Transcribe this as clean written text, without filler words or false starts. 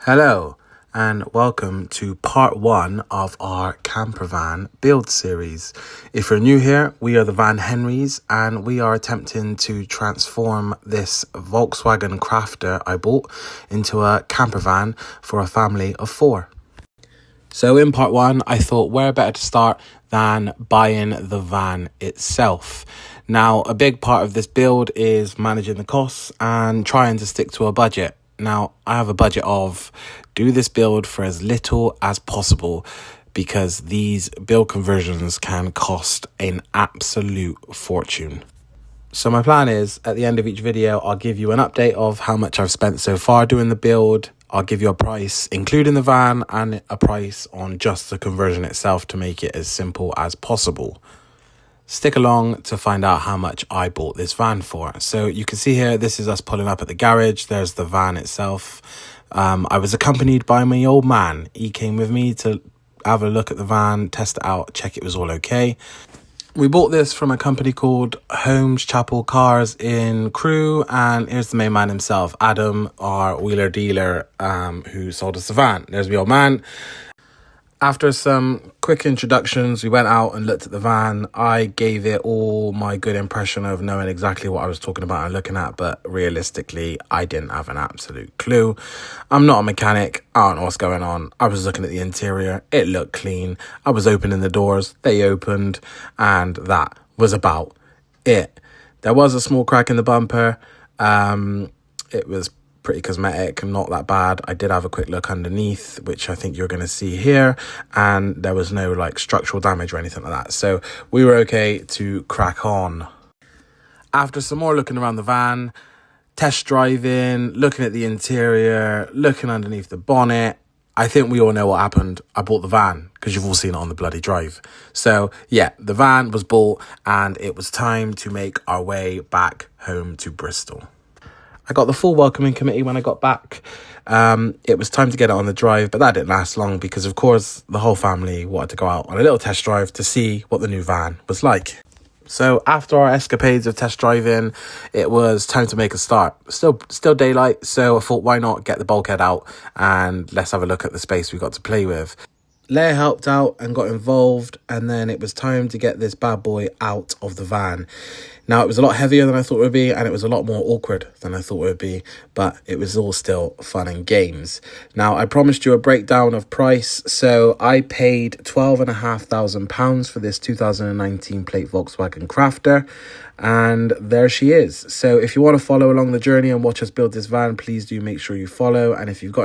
Hello and welcome to part 1 of our camper van build series. If you're new here, we are the Van Henrys and we are attempting to transform this Volkswagen Crafter I bought into a camper van for a family of 4. So in part 1, I thought where better to start than buying the van itself. Now, a big part of this build is managing the costs and trying to stick to a budget. Now, I have a budget of do this build for as little as possible because these build conversions can cost an absolute fortune. So my plan is at the end of each video, I'll give you an update of how much I've spent so far doing the build. I'll give you a price including the van and a price on just the conversion itself to make it as simple as possible. Stick along to find out how much I bought this van for. So you can see here, this is us pulling up at the garage. There's the van itself. I was accompanied by my old man. He came with me to have a look at the van, test it out, check it was all okay. We bought this from a company called Holmes Chapel Cars in Crewe, and here's the main man himself, Adam, our wheeler dealer, who sold us the van. There's my old man. After some quick introductions, we went out and looked at the van. I gave it all my good impression of knowing exactly what I was talking about and looking at, but realistically, I didn't have an absolute clue. I'm not a mechanic. I don't know what's going on. I was looking at the interior. It looked clean. I was opening the doors. They opened, and that was about it. There was a small crack in the bumper. It was pretty cosmetic, not that bad. I did have a quick look underneath, which I think you're going to see here, and there was no like structural damage or anything like that, so we were okay to crack on. After some more looking around the van, test driving, looking at the interior, looking underneath the bonnet, I think we all know what happened. I bought the van because you've all seen it on the bloody drive. So yeah, the van was bought and it was time to make our way back home to Bristol. I got the full welcoming committee when I got back. It was time to get it on the drive, but that didn't last long because, of course, the whole family wanted to go out on a little test drive to see what the new van was like. So after our escapades of test driving, it was time to make a start. Still daylight, so I thought, why not get the bulkhead out and let's have a look at the space we got to play with. Leia helped out and got involved, and then it was time to get this bad boy out of the van. Now, it was a lot heavier than I thought it would be, and it was a lot more awkward than I thought it would be, but it was all still fun and games. Now, I promised you a breakdown of price, so I paid £12,500 for this 2019 plate Volkswagen Crafter, and there she is. So if you want to follow along the journey and watch us build this van, please do make sure you follow, and if you've got